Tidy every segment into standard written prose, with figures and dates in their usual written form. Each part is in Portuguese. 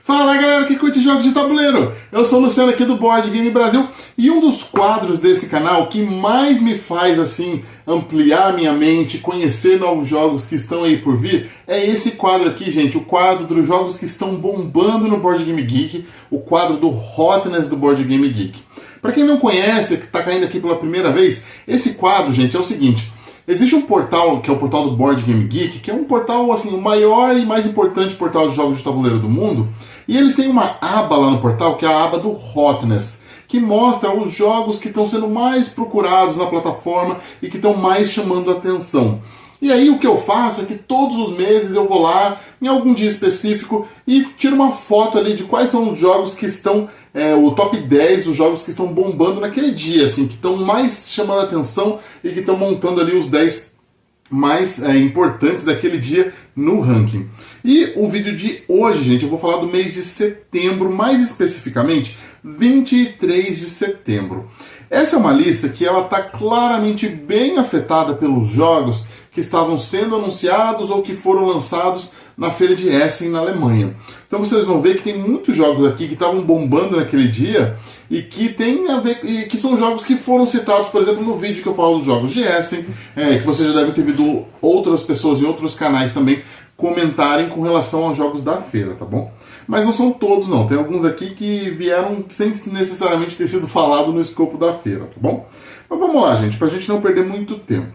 Fala galera que curte jogos de tabuleiro, eu sou o Luciano aqui do Board Game Brasil e um dos quadros desse canal que mais me faz assim ampliar minha mente, conhecer novos jogos que estão aí por vir, é esse quadro aqui, gente, o quadro dos jogos que estão bombando no Board Game Geek, o quadro do Hotness do Board Game Geek. Para quem não conhece, que está caindo aqui pela primeira vez, esse quadro, gente, é o seguinte: existe um portal, que é o portal do Board Game Geek, que é um portal, assim, o maior e mais importante portal de jogos de tabuleiro do mundo, e eles têm uma aba lá no portal, que é a aba do Hotness, que mostra os jogos que estão sendo mais procurados na plataforma e que estão mais chamando a atenção. E aí o que eu faço é que todos os meses eu vou lá, em algum dia específico, e tiro uma foto ali de quais são os jogos que estão, o top 10 dos jogos que estão bombando naquele dia, assim, que estão mais chamando a atenção e que estão montando ali os 10 mais importantes daquele dia no ranking. E o vídeo de hoje, gente, eu vou falar do mês de setembro, mais especificamente 23 de setembro. Essa é uma lista que ela está claramente bem afetada pelos jogos que estavam sendo anunciados ou que foram lançados na feira de Essen, na Alemanha. Então vocês vão ver que tem muitos jogos aqui que estavam bombando naquele dia e que tem a ver, e que são jogos que foram citados, por exemplo, no vídeo que eu falo dos jogos de Essen, que vocês já devem ter visto outras pessoas em outros canais também comentarem com relação aos jogos da feira, tá bom? Mas não são todos não, tem alguns aqui que vieram sem necessariamente ter sido falado no escopo da feira, tá bom? Mas vamos lá, gente, pra gente não perder muito tempo.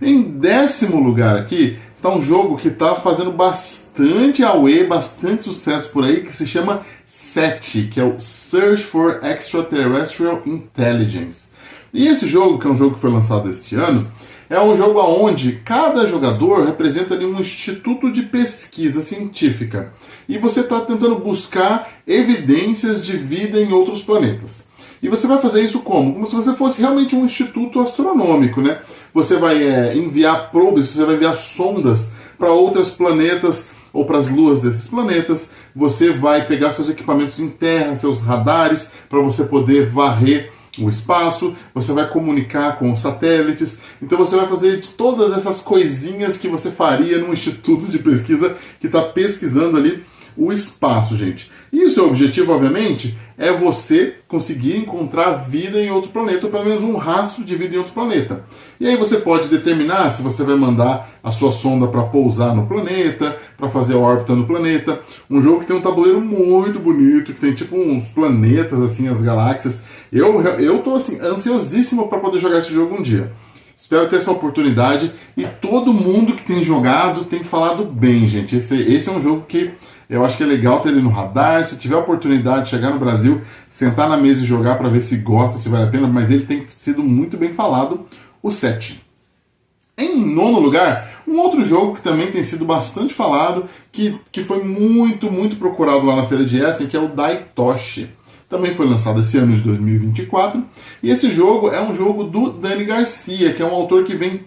Em 10º lugar aqui está um jogo que está fazendo bastante away, bastante sucesso por aí, que se chama SETI, que é o Search for Extraterrestrial Intelligence. E esse jogo, que é um jogo que foi lançado este ano, é um jogo onde cada jogador representa ali um instituto de pesquisa científica. E você está tentando buscar evidências de vida em outros planetas. E você vai fazer isso como? Como se você fosse realmente um instituto astronômico, né? Você vai enviar probes, você vai enviar sondas para outros planetas ou para as luas desses planetas. Você vai pegar seus equipamentos em terra, seus radares, para você poder varrer o espaço. Você vai comunicar com os satélites. Então você vai fazer de todas essas coisinhas que você faria num instituto de pesquisa que está pesquisando ali o espaço, gente. E o seu objetivo, obviamente, é você conseguir encontrar vida em outro planeta, ou pelo menos um rastro de vida em outro planeta. E aí você pode determinar se você vai mandar a sua sonda para pousar no planeta, para fazer a órbita no planeta. Um jogo que tem um tabuleiro muito bonito, que tem tipo uns planetas, assim, as galáxias. Eu tô assim, ansiosíssimo para poder jogar esse jogo um dia. Espero ter essa oportunidade e todo mundo que tem jogado tem falado bem, gente. Esse é um jogo que eu acho que é legal ter ele no radar. Se tiver a oportunidade de chegar no Brasil, sentar na mesa e jogar para ver se gosta, se vale a pena, mas ele tem sido muito bem falado, o SETI. Em 9º lugar, um outro jogo que também tem sido bastante falado, que foi muito procurado lá na feira de Essen, que é o Daitoshi. Também foi lançado esse ano de 2024. E esse jogo é um jogo do Dani Garcia, que é um autor que vem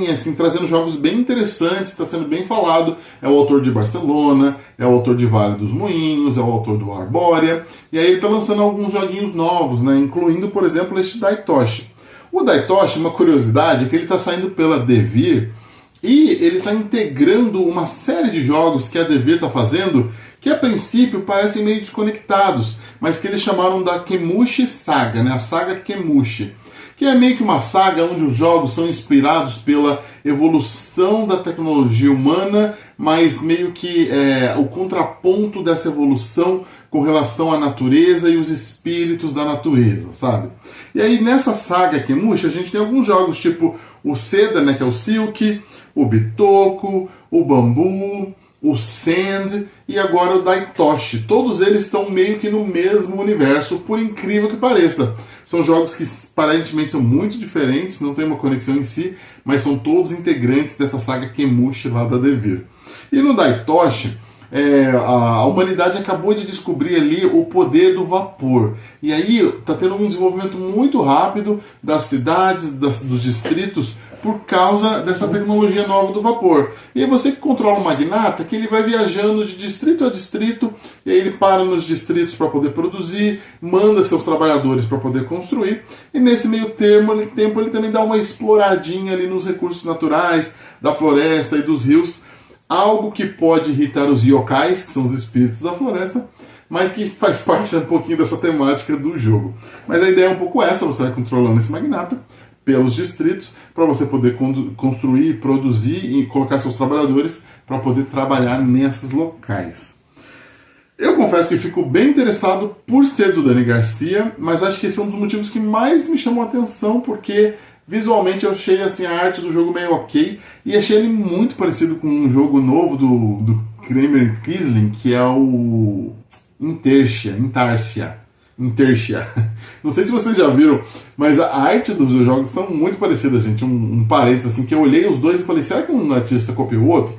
assim, trazendo jogos bem interessantes, está sendo bem falado. É o autor de Barcelona, é o autor de Vale dos Moinhos, é o autor do Arbórea. E aí ele está lançando alguns joguinhos novos, né, incluindo, por exemplo, este Daitoshi. O Daitoshi, uma curiosidade, é que ele está saindo pela Devir e ele está integrando uma série de jogos que a Devir está fazendo que a princípio parecem meio desconectados, mas que eles chamaram da Kemushi Saga, né? A saga Kemushi, que é meio que uma saga onde os jogos são inspirados pela evolução da tecnologia humana, mas meio que o contraponto dessa evolução com relação à natureza e os espíritos da natureza, sabe? E aí nessa saga Kemushi a gente tem alguns jogos tipo o Seda, né, que é o Silk, o Bitoku, o Bambu, o Sand e agora o Daitoshi. Todos eles estão meio que no mesmo universo, por incrível que pareça. São jogos que aparentemente são muito diferentes, não tem uma conexão em si, mas são todos integrantes dessa saga Kemushi lá da Devir. E no Daitoshi, a humanidade acabou de descobrir ali o poder do vapor. E aí está tendo um desenvolvimento muito rápido das cidades, dos distritos, por causa dessa tecnologia nova do vapor. E aí você que controla um magnata, que ele vai viajando de distrito a distrito, e aí ele para nos distritos para poder produzir, manda seus trabalhadores para poder construir, e nesse meio tempo ele também dá uma exploradinha ali nos recursos naturais, da floresta e dos rios, algo que pode irritar os yokais, que são os espíritos da floresta, mas que faz parte um pouquinho dessa temática do jogo. Mas a ideia é um pouco essa, você vai controlando esse magnata pelos distritos, para você poder construir, produzir e colocar seus trabalhadores para poder trabalhar nesses locais. Eu confesso que fico bem interessado por ser do Dani Garcia, mas acho que esse é um dos motivos que mais me chamou a atenção, porque visualmente eu achei assim, a arte do jogo meio ok, e achei ele muito parecido com um jogo novo do Kramer Kisling, que é o Intarsia. Não sei se vocês já viram, mas a arte dos dois jogos são muito parecidas, gente. Um parênteses assim, que eu olhei os dois e falei, será que um artista copiou o outro?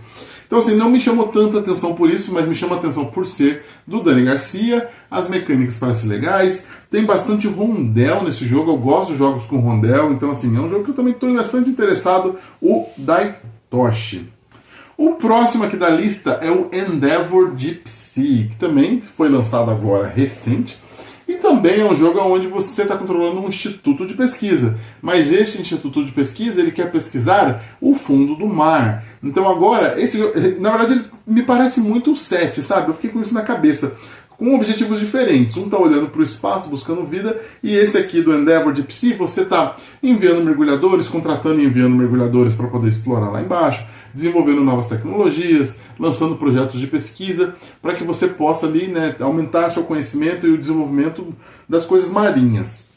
Então assim, não me chamou tanta atenção por isso, mas me chama atenção por ser do Dani Garcia, as mecânicas parecem legais, tem bastante rondel nesse jogo, eu gosto de jogos com rondel, então assim, é um jogo que eu também estou bastante interessado, o Daitoshi. O próximo aqui da lista é o Endeavor Deep Sea, que também foi lançado agora, recente, e também é um jogo onde você está controlando um instituto de pesquisa. Mas esse instituto de pesquisa, ele quer pesquisar o fundo do mar. Então agora, esse jogo, na verdade, ele me parece muito o 7, sabe? Eu fiquei com isso na cabeça. Com objetivos diferentes. Um está olhando para o espaço, buscando vida, e esse aqui do Endeavor Deep Sea, você está enviando mergulhadores, contratando e enviando mergulhadores para poder explorar lá embaixo, desenvolvendo novas tecnologias, lançando projetos de pesquisa, para que você possa ali, né, aumentar seu conhecimento e o desenvolvimento das coisas marinhas.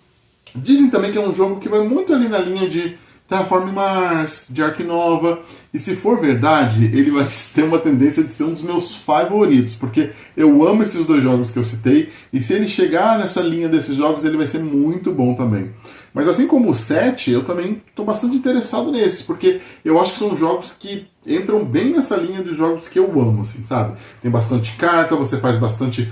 Dizem também que é um jogo que vai muito ali na linha de Terraform Mars, de Ark Nova, e se for verdade, ele vai ter uma tendência de ser um dos meus favoritos, porque eu amo esses dois jogos que eu citei, e se ele chegar nessa linha desses jogos, ele vai ser muito bom também. Mas assim como o 7, eu também estou bastante interessado nesses, porque eu acho que são jogos que entram bem nessa linha de jogos que eu amo, assim, sabe? Tem bastante carta, você faz bastante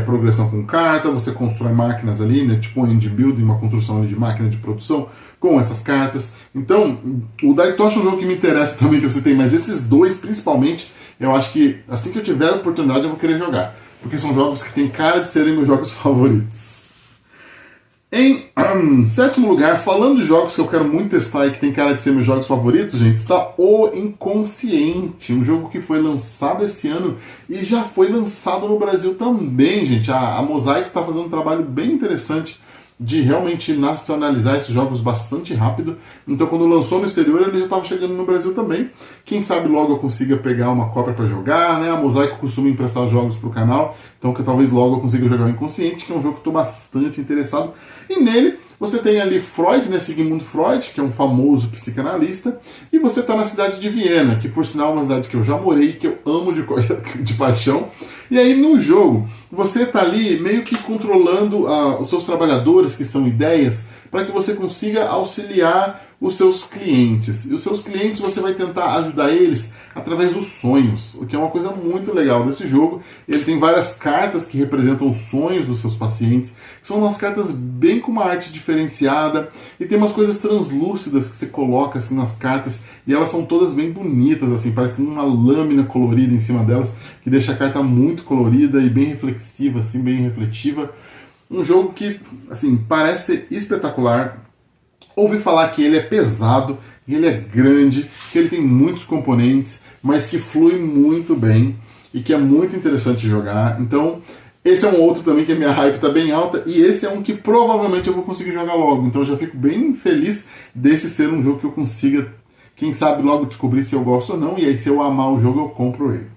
progressão com carta, você constrói máquinas ali, né? Tipo um engine building, uma construção ali de máquina de produção com essas cartas. Então, o Daitoshi é um jogo que me interessa também, que eu citei, mas esses dois, principalmente, eu acho que assim que eu tiver a oportunidade eu vou querer jogar, porque são jogos que têm cara de serem meus jogos favoritos. Em sétimo lugar, falando de jogos que eu quero muito testar e que tem cara de ser meus jogos favoritos, gente, está o Inconsciente, um jogo que foi lançado esse ano e já foi lançado no Brasil também, gente. A Mosaic está fazendo um trabalho bem interessante de realmente nacionalizar esses jogos bastante rápido. Então, quando lançou no exterior, ele já estava chegando no Brasil também. Quem sabe logo eu consiga pegar uma cópia para jogar, né? A Mosaic costuma emprestar jogos para o canal, então que talvez logo eu consiga jogar o Inconsciente, que é um jogo que estou bastante interessado. E nele, você tem ali Freud, né? Sigmund Freud, que é um famoso psicanalista, e você está na cidade de Viena, que por sinal é uma cidade que eu já morei, que eu amo de paixão. E aí no jogo, você está ali meio que controlando os seus trabalhadores, que são ideias, para que você consiga auxiliar os seus clientes. E os seus clientes você vai tentar ajudar eles através dos sonhos, o que é uma coisa muito legal desse jogo. Ele tem várias cartas que representam os sonhos dos seus pacientes, que são umas cartas bem com uma arte diferenciada, e tem umas coisas translúcidas que você coloca assim nas cartas, e elas são todas bem bonitas, assim, parece que tem uma lâmina colorida em cima delas, que deixa a carta muito colorida e bem reflexiva, assim, bem refletiva. Um jogo que, assim, parece espetacular. Ouvi falar que ele é pesado, que ele é grande, que ele tem muitos componentes, mas que flui muito bem e que é muito interessante jogar. Então, esse é um outro também que a minha hype está bem alta, e esse é um que provavelmente eu vou conseguir jogar logo. Então eu já fico bem feliz desse ser um jogo que eu consiga, quem sabe, logo descobrir se eu gosto ou não, e aí se eu amar o jogo eu compro ele.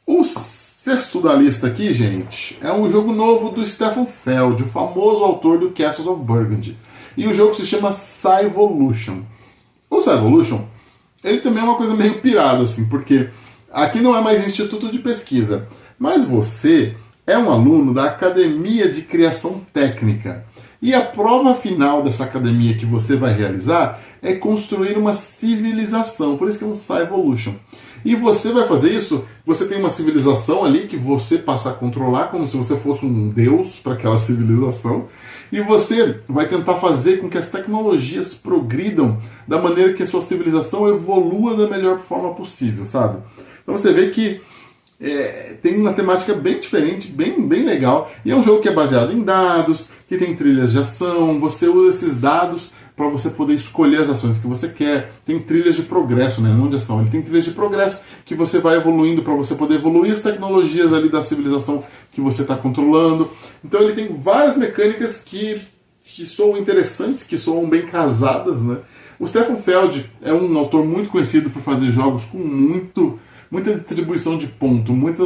O sexto da lista aqui, gente, é um jogo novo do Stefan Feld, o famoso autor do Castles of Burgundy. E o jogo se chama Cyvolution. O Cyvolution, ele também é uma coisa meio pirada, assim, porque aqui não é mais instituto de pesquisa, mas você é um aluno da Academia de Criação Técnica. E a prova final dessa academia que você vai realizar é construir uma civilização, por isso que é um Cyvolution. E você vai fazer isso, você tem uma civilização ali que você passa a controlar como se você fosse um deus para aquela civilização, e você vai tentar fazer com que as tecnologias progridam da maneira que a sua civilização evolua da melhor forma possível, sabe? Então você vê que tem uma temática bem diferente, bem legal, e é um jogo que é baseado em dados, que tem trilhas de ação, você usa esses dados para você poder escolher as ações que você quer. Tem trilhas de progresso, né? Não de ação. Ele tem trilhas de progresso que você vai evoluindo para você poder evoluir as tecnologias ali da civilização que você está controlando. Então ele tem várias mecânicas que soam interessantes, que soam bem casadas, né? O Stefan Feld é um autor muito conhecido por fazer jogos com muita distribuição de ponto, muita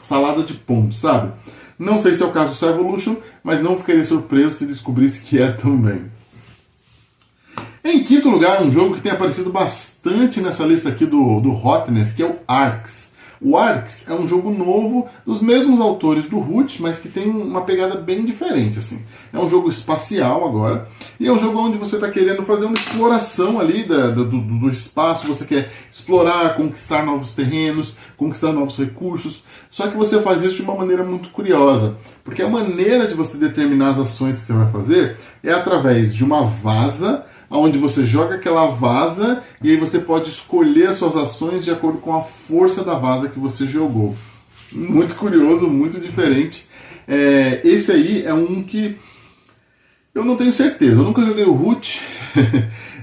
salada de pontos, sabe? Não sei se é o caso do Star Evolution, mas não ficaria surpreso se descobrisse que é também. Em quinto lugar, um jogo que tem aparecido bastante nessa lista aqui do Hotness, que é o Arx. O Arx é um jogo novo dos mesmos autores do Root, mas que tem uma pegada bem diferente, assim. É um jogo espacial agora, e é um jogo onde você está querendo fazer uma exploração ali do espaço, você quer explorar, conquistar novos terrenos, conquistar novos recursos, só que você faz isso de uma maneira muito curiosa, porque a maneira de você determinar as ações que você vai fazer é através de uma vaza, onde você joga aquela vaza e aí você pode escolher as suas ações de acordo com a força da vaza que você jogou. Muito curioso, muito diferente. Esse aí é um que eu não tenho certeza. Eu nunca joguei o Root.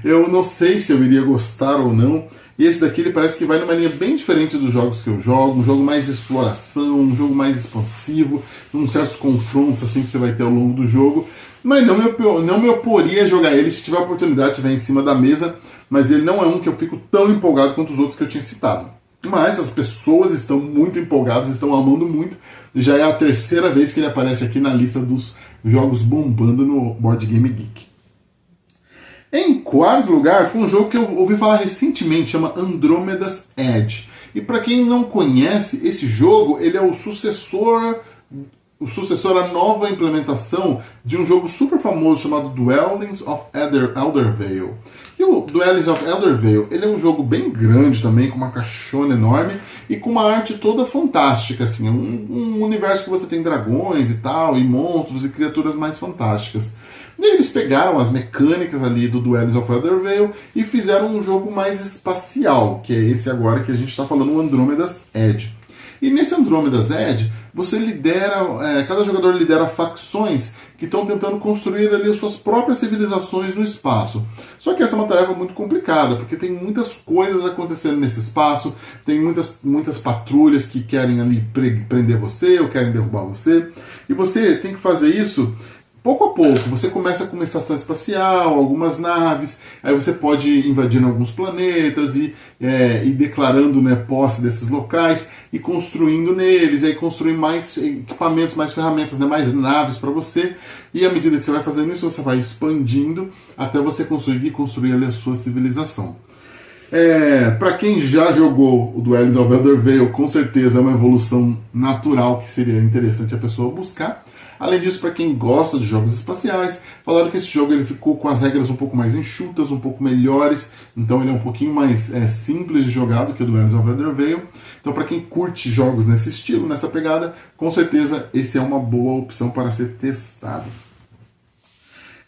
Eu não sei se eu iria gostar ou não. E esse daqui ele parece que vai numa linha bem diferente dos jogos que eu jogo. Um jogo mais de exploração, um jogo mais expansivo, com certos confrontos assim que você vai ter ao longo do jogo. Mas não me oporia a jogar ele se tiver a oportunidade, estiver em cima da mesa, mas ele não é um que eu fico tão empolgado quanto os outros que eu tinha citado. Mas as pessoas estão muito empolgadas, estão amando muito, e já é a terceira vez que ele aparece aqui na lista dos jogos bombando no Board Game Geek. Em quarto lugar, foi um jogo que eu ouvi falar recentemente, chama Andromeda's Edge. E para quem não conhece, esse jogo ele é o sucessor à nova implementação de um jogo super famoso chamado Dwellings of Eldervale. E o Dwellings of Eldervale, ele é um jogo bem grande também, com uma caixona enorme e com uma arte toda fantástica, assim, um universo que você tem dragões e tal, e monstros e criaturas mais fantásticas. E eles pegaram as mecânicas ali do Dwellings of Eldervale e fizeram um jogo mais espacial, que é esse agora que a gente está falando, o Andromeda's Edge. E nesse Andromeda's Edge, você cada jogador lidera facções que estão tentando construir ali as suas próprias civilizações no espaço. Só que essa é uma tarefa muito complicada, porque tem muitas coisas acontecendo nesse espaço, tem muitas patrulhas que querem ali prender você ou querem derrubar você, e você tem que fazer isso pouco a pouco. Você começa com uma estação espacial, algumas naves, aí você pode invadir alguns planetas e declarando, né, posse desses locais e construindo neles, aí construir mais equipamentos, mais ferramentas, né, mais naves para você, e à medida que você vai fazendo isso, você vai expandindo até você conseguir construir ali a sua civilização. Para quem já jogou o Dwellings of Eldervale, com certeza é uma evolução natural que seria interessante a pessoa buscar. Além disso, para quem gosta de jogos espaciais, falaram que esse jogo ele ficou com as regras um pouco mais enxutas, um pouco melhores, então ele é um pouquinho mais simples de jogar do que o Dwellings of Eldervale. Então, para quem curte jogos nesse estilo, nessa pegada, com certeza esse é uma boa opção para ser testado.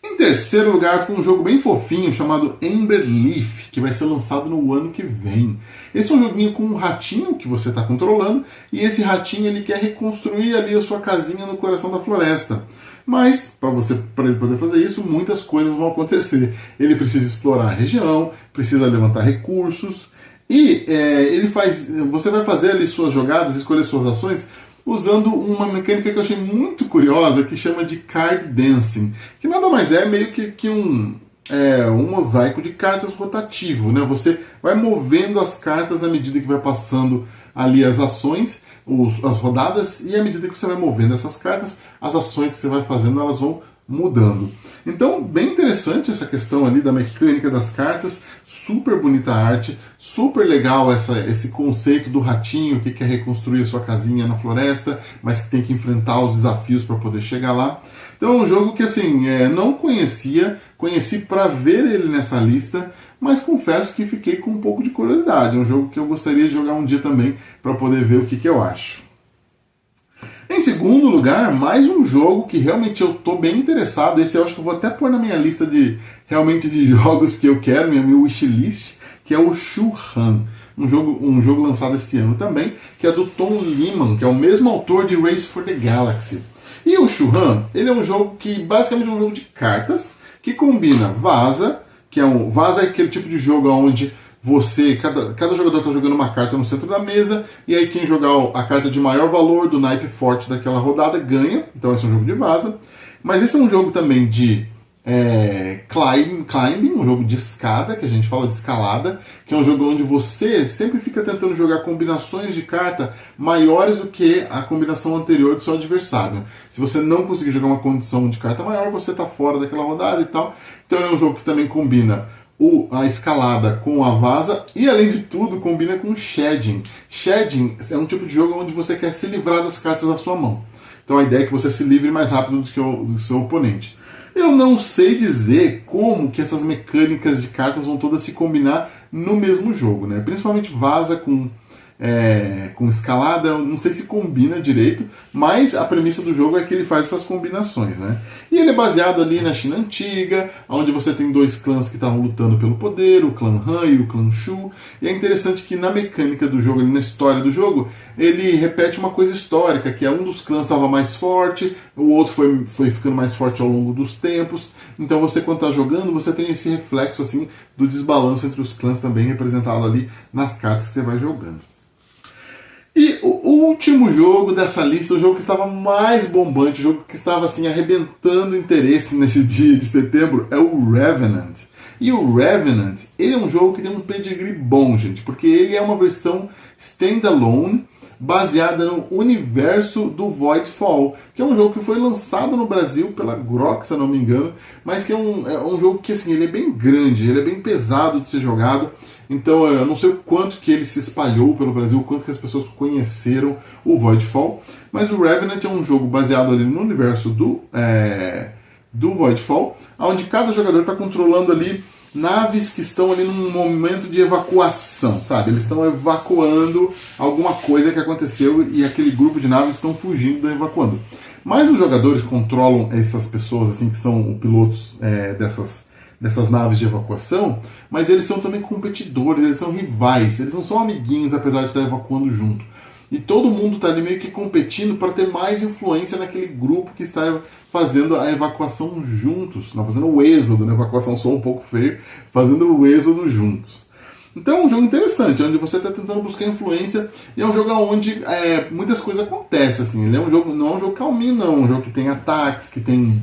Em terceiro lugar, foi um jogo bem fofinho chamado Ember Leaf, que vai ser lançado no ano que vem. Esse é um joguinho com um ratinho que você está controlando, e esse ratinho ele quer reconstruir ali a sua casinha no coração da floresta. Mas, para ele poder fazer isso, muitas coisas vão acontecer. Ele precisa explorar a região, precisa levantar recursos, e você vai fazer ali suas jogadas, escolher suas ações, usando uma mecânica que eu achei muito curiosa, que chama de Card Dancing, que nada mais é meio que um mosaico de cartas rotativo, né? Você vai movendo as cartas à medida que vai passando ali as ações, as rodadas, e à medida que você vai movendo essas cartas, as ações que você vai fazendo, elas vão mudando. Então, bem interessante essa questão ali da mecânica das cartas, super bonita a arte, super legal esse conceito do ratinho que quer reconstruir a sua casinha na floresta, mas que tem que enfrentar os desafios para poder chegar lá. Então é um jogo que assim, não conheci para ver ele nessa lista, mas confesso que fiquei com um pouco de curiosidade. É um jogo que eu gostaria de jogar um dia também para poder ver o que eu acho. Em segundo lugar, mais um jogo que realmente eu estou bem interessado. Esse eu acho que eu vou até pôr na minha lista de jogos que eu quero, minha wishlist, que é o Shu-Han. Um jogo lançado esse ano também, que é do Tom Lehmann, que é o mesmo autor de Race for the Galaxy. E o Shu-Han, ele é um jogo que basicamente é um jogo de cartas, que combina Vaza, que é Vaza é aquele tipo de jogo onde cada jogador está jogando uma carta no centro da mesa, e aí quem jogar a carta de maior valor do naipe forte daquela rodada ganha. Então esse é um jogo de Vaza. Mas esse é um jogo também de climbing, um jogo de escada, que a gente fala de escalada, que é um jogo onde você sempre fica tentando jogar combinações de carta maiores do que a combinação anterior do seu adversário. Se você não conseguir jogar uma condição de carta maior, você está fora daquela rodada e tal. Então é um jogo que também combina a escalada com a Vaza e, além de tudo, combina com shedding. Shedding é um tipo de jogo onde você quer se livrar das cartas da sua mão. Então a ideia é que você se livre mais rápido do que do seu oponente. Eu não sei dizer como que essas mecânicas de cartas vão todas se combinar no mesmo jogo, né? Principalmente Vaza com escalada, eu não sei se combina direito, mas a premissa do jogo é que ele faz essas combinações, né? E ele é baseado ali na China Antiga, onde você tem dois clãs que estavam lutando pelo poder, o clã Han e o clã Shu, e é interessante que na mecânica do jogo, ali na história do jogo, ele repete uma coisa histórica, que é um dos clãs estava mais forte, o outro foi ficando mais forte ao longo dos tempos, então você quando está jogando, você tem esse reflexo assim do desbalanço entre os clãs também representado ali nas cartas que você vai jogando. E o último jogo dessa lista, o jogo que estava mais bombante, o jogo que estava assim arrebentando interesse nesse dia de setembro, é o Revenant. E o Revenant, ele é um jogo que tem um pedigree bom, gente, porque ele é uma versão standalone baseada no universo do Voidfall, que é um jogo que foi lançado no Brasil pela Grok, se eu não me engano, mas que é um jogo que assim, ele é bem grande, ele é bem pesado de ser jogado. Então eu não sei o quanto que ele se espalhou pelo Brasil, o quanto que as pessoas conheceram o Voidfall, mas o Revenant é um jogo baseado ali no universo do Voidfall, onde cada jogador está controlando ali naves que estão ali num momento de evacuação, sabe? Eles estão evacuando alguma coisa que aconteceu e aquele grupo de naves estão fugindo da evacuando. Mas os jogadores controlam essas pessoas, assim, que são pilotos dessas naves de evacuação, mas eles são também competidores, eles são rivais, eles não são amiguinhos, apesar de estar evacuando junto. E todo mundo está ali meio que competindo para ter mais influência naquele grupo que está fazendo a evacuação juntos, não fazendo o êxodo, né? Evacuação soa um pouco feio, fazendo o êxodo juntos. Então é um jogo interessante, onde você está tentando buscar influência, e é um jogo onde muitas coisas acontecem, assim. Ele é um jogo, não é um jogo calminho, não, é um jogo que tem ataques, que tem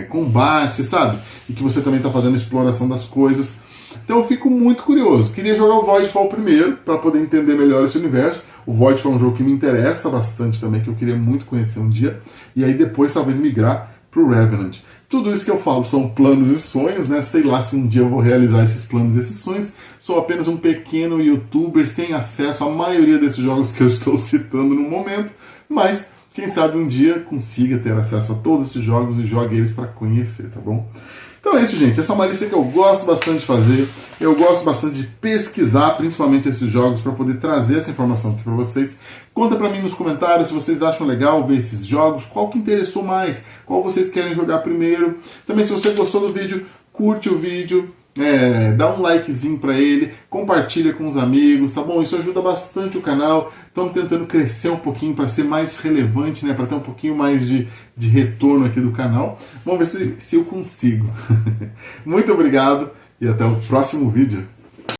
combate, sabe? E que você também está fazendo exploração das coisas. Então eu fico muito curioso. Queria jogar o Voidfall primeiro, para poder entender melhor esse universo. O Voidfall é um jogo que me interessa bastante também, que eu queria muito conhecer um dia. E aí depois talvez migrar para o Revenant. Tudo isso que eu falo são planos e sonhos, né? Sei lá se um dia eu vou realizar esses planos e esses sonhos. Sou apenas um pequeno youtuber sem acesso à maioria desses jogos que eu estou citando no momento. Mas quem sabe um dia consiga ter acesso a todos esses jogos e jogue eles para conhecer, tá bom? Então é isso, gente. Essa é uma lista que eu gosto bastante de fazer. Eu gosto bastante de pesquisar, principalmente esses jogos, para poder trazer essa informação aqui para vocês. Conta para mim nos comentários se vocês acham legal ver esses jogos, qual que interessou mais, qual vocês querem jogar primeiro. Também, se você gostou do vídeo, curte o vídeo, dá um likezinho para ele, compartilha com os amigos, tá bom? Isso ajuda bastante o canal. Estamos tentando crescer um pouquinho para ser mais relevante, né? Para ter um pouquinho mais de retorno aqui do canal. Vamos ver se eu consigo. Muito obrigado e até o próximo vídeo.